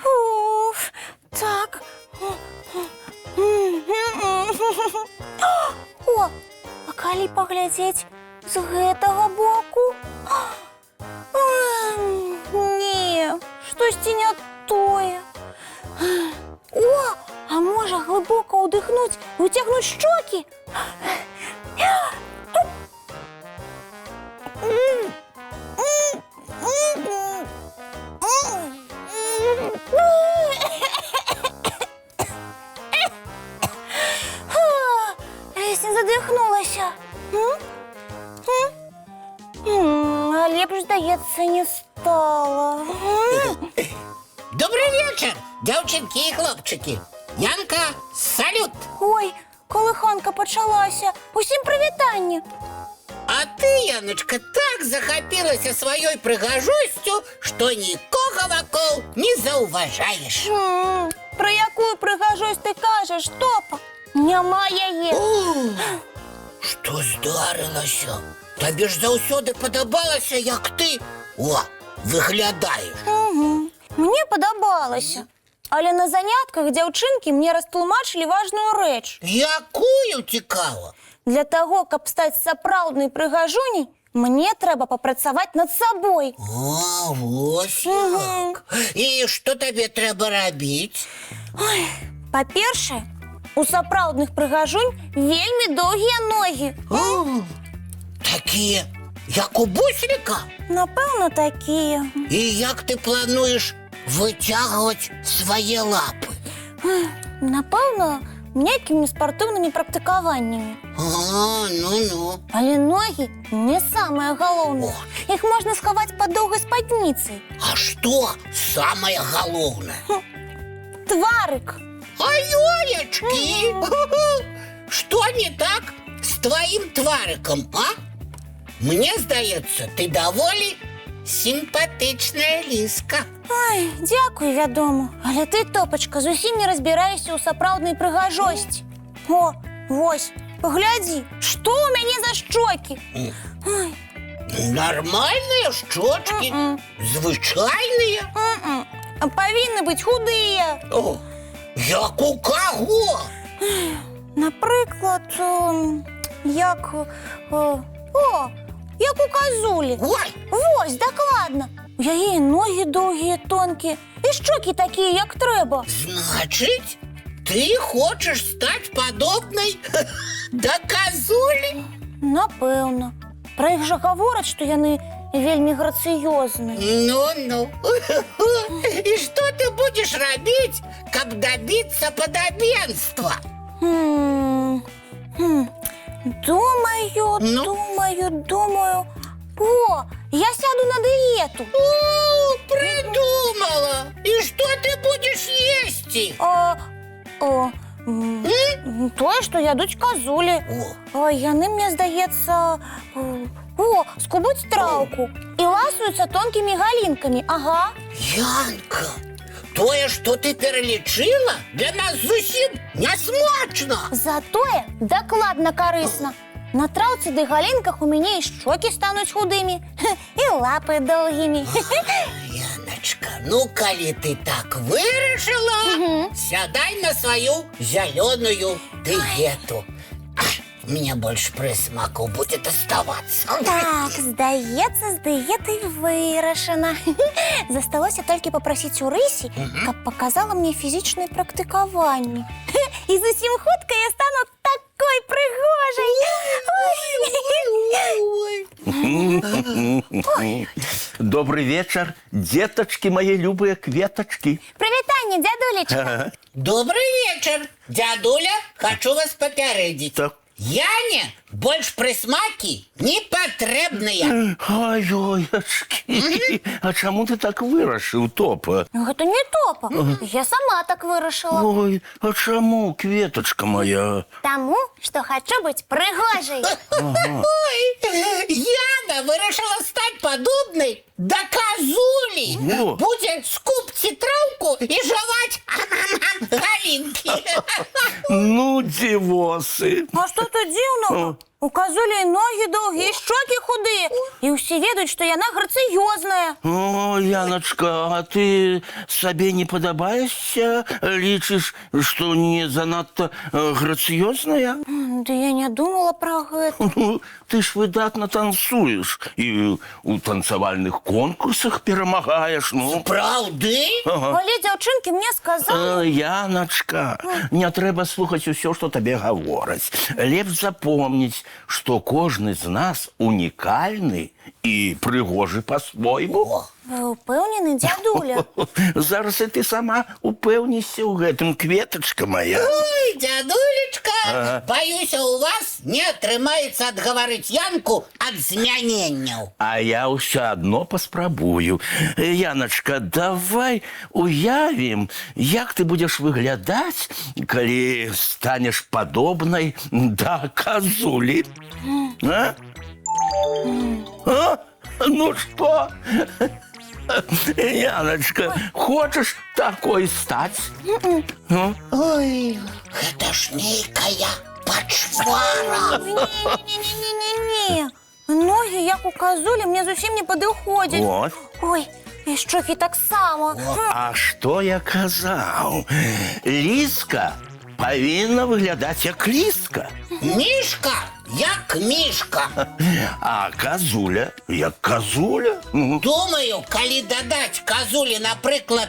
Уф, так. О, а калі паглядзець з гэтага боку? Не, штосьці не тое. О, а можа глыбока ўдыхнуць і ўцягнуць шчокі? Ледзь не задыхнулася. А лепш, здаецца, не стала. Добрый вечер, девчонки и хлопчики. Янка, салют. Ой, колыханка пачалася. Усім прывітанне. А ты, Яночка, так захопилась своей прыгажостью, что никого вокруг не зауважаешь. Про якую прыгажосць ты кажаш, Топа? Няма яе. Что здарылася? Табе ж заўсёды падабалася, як ты, выглядаеш. Мне падабалася. Але на занятках дзяўчынкі мне растлумачылі важную рэч. Якую, цікава? Для таго, каб стаць сапраўднай прыгажуняй, мне трэба папрацаваць над сабой. Вось як. І што табе трэба рабіць? Па-першае, у сапраўдных прыгажунь вельмі доўгія ногі. Такія, як у бусліка? Напэўна, такія. І як ты плануеш выцягваць свае лапы? Напэўна, нейкімі спартыўнымі практыкаваннямі. Ну-ну. Але ногі не самае галоўнае. Іх можна схаваць пад доўгай спадніцай. А што самае галоўнае? Тварык. Ёечкі! Што не так з тваім тварыкам, а? Мне здаецца, ты даволі сімпатычная ліска. Ой, дзякуй, вядома. Але ты, Топачка, зусім не разбіраешся ў сапраўднай прыгажосці. О, вось, паглядзі, што ў мяне за шчокі. Нармальныя шчочкі, звычайныя. Павінны быць худыя. Як у каго? Напрыклад, як у казулі. Вось, дакладна. У яе ногі доўгія, тонкія, і шчокі такія, як трэба. Значыць, ты хочаш стаць падобнай да казулі? Напэўна. Пра іх жа гавораць, што яны вельмі грацыёзныя. Ну-ну. І што ты будзеш рабіць, каб дабіцца падабенства? Думаю. О, я сяду на дыету. Придумала! І што ты будзеш есці? Тое, што ядуць казулі. Яны, мне здаецца, скубуць траўку і ласуюцца тонкімі галінкамі. Ага. Янка, тое, што ты пералічыла, для нас зусім нясмачна. Затое дакладна карысна. На траўцы ды галінках у мяне і шчокі стануць худымі, і лапы доўгімі. Яночка, ну калі ты так вырашыла, сядай на сваю зялёную дыету. Мне больш прысмаку будет оставаться. Так, здаецца, з дыетай вырашана. Засталося толькі папрасіць у Рысі, каб показала мне фізічныя практыкаванні. І зусім хутка я стану такой прыгожай. Добрый вечер, деточки мои любые кветочки. Прывітанне, дзядулечка. Добрый вечер, дядуля. Хочу вас папярэдзіць. Так. Яне больш прысмакі не патрэбныя. Ой-ой-очки, а чаму ты так вырашыў, Топа? Гэта не Топа, я сама так вырашыла. Ой, а чаму, кветочка моя? Таму, што хачу быць прыгожай. Ой, Яна вырашыла стаць подобный до козули. О. Будет скупці травку и жевать калинки. Ну, дівоси. А що тут дивного? У козулі і ноги довгі, і щоки худі. І всі ведають, що яна грациозна. О, Яночка, а ты себе не подобаешься? Лічиш, что не занадто грациозная? Да я не думала про гэта. Ну, ты ж выдатно танцуешь и у танцевальных конкурсах перемагаешь, ну. Правды? Але дзяўчынкі мне сказали. Яночка, не трэба слухаць усё, што табе гавораць. Лепш запомніць, што кожны з нас унікальны і прыгожы па-свойму. Вы упэўнены, дзядуля? Зараз і ты сама упэўніся ў гэтым, кветачка моя. Ой, дядулечка, боюсь, у вас не атрымаецца адгаварыць Янку ад змяненняў. А я ўсё адно паспрабую. Яначка, давай уявім, як ты будзеш выглядаць, калі станеш падобнай да казулі. А? А? Ну што? Яночка, хочаш такой стаць? Ой, гэта ж нейкая пачвара. Не-не-не-не-не-не. Ноги, як у козулі, мне зусім не падыходзяць. Вот. Ой, і щоки так само. А што я казаў? Ліска павінна выглядаць як ліска. Мішка, як мішка. А казуля як казуля. Думаю, калі дадаць казулі, напрыклад,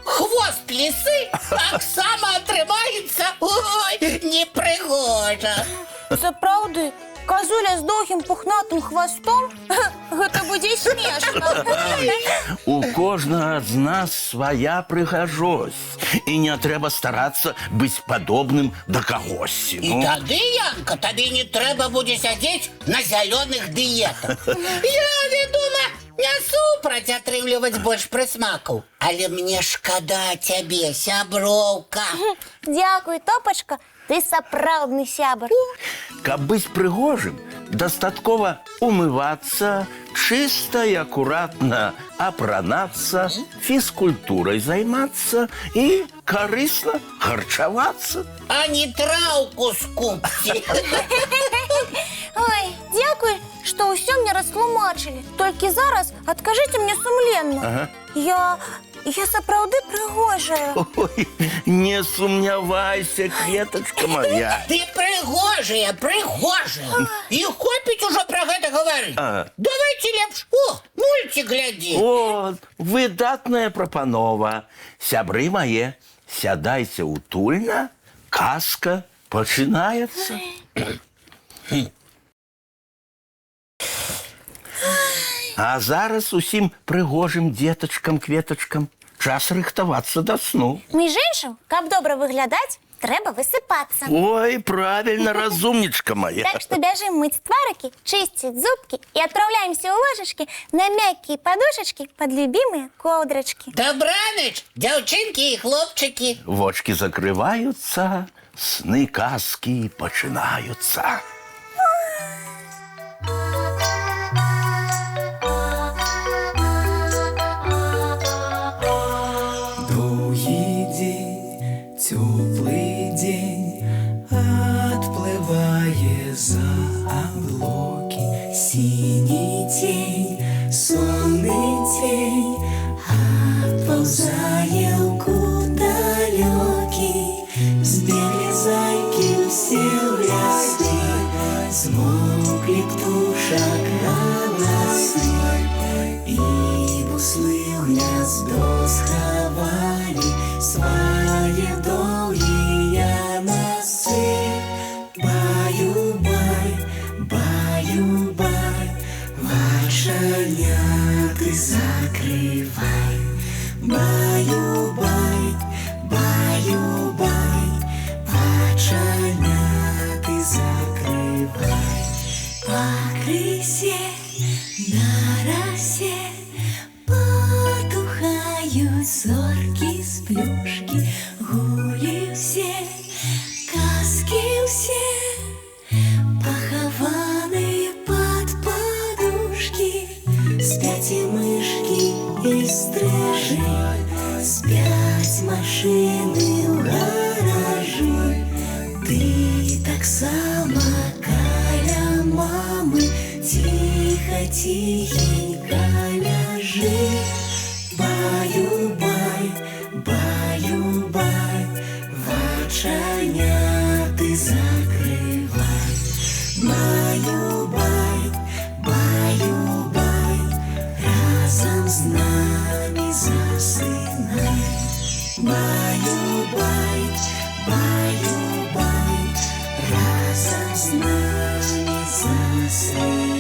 хвост лісы, таксама атрымаецца, ой, непрыгожа. Сапраўды, козуля з доўгім пухнатым хвастом? Гэта будзе смешна. У кожнага з нас свая прыгажосць. І не трэба старацца быць падобным да кагосьці. І тады, Янка, табе не трэба будзе сядзець на зялёных дыетах. Я, вядома, не супраць атрымліваць больш прысмакаў. Але мне шкада цябе, сяброўка. Дзякуй, Топачка, ты сапраўдны сябар. Каб быць прыгожым, дастаткова умывацца, чыста і акуратна апранацца, фізкультурай займацца і карысна харчавацца. А не траўку скупці. Ой, дзякуй, што ўсё мне растлумачылі. Толькі зараз адкажыце мне сумленна. Я сапраўды прыгожая. Ой, не сумнявайся, кветачка моя. Ты прыгожая, прыгожая. І хопіць ужо пра гэта гаварыць. Давайце лепш, мульцік глядзі. О, выдатная прапанова. Сябры мае, сядайце утульна, казка пачынаецца. А зараз усім прыгожым дзетачкам, кветачкам час рыхтавацца да сну. Між іншым, каб добра выглядаць, трэба высыпацца. Ой, правильно, разумничка моя. Так што бяжым мыць тварыкі, чысціць зубкі і адпраўляемся ў ложачкі на мяккія падушачкі пад любімыя коўдрачкі. Добраніч, дзяўчынкі і хлопчыкі. Вочки закрываюцца, сны казкі пачынаюцца. Теплый день отплывая за облаки, синий тень, сонный тень отползая куда далекий. Сбегли зайки все в лесы, смолкли птушек голосы, и буслы в гнездо сховали свои долгие носы. Баю-бай, баю-бай, вошеняты закрывай. Баю-бай, баю-бай, вошеняты закрывай. По крысе на росе потухают зорки с плюшки, гули все, казки все, похованные под подушки. сидять і мишки, і стрижі, спять машини в гаражі. Ти так само каля мами, тихо, тихенько ляжи. Баю-бай, баю-бай, вачання ти закривай. Баю-бай, баю-бай, разом з нами засинай. Баю-бай, баю-бай, разом з нами засинай.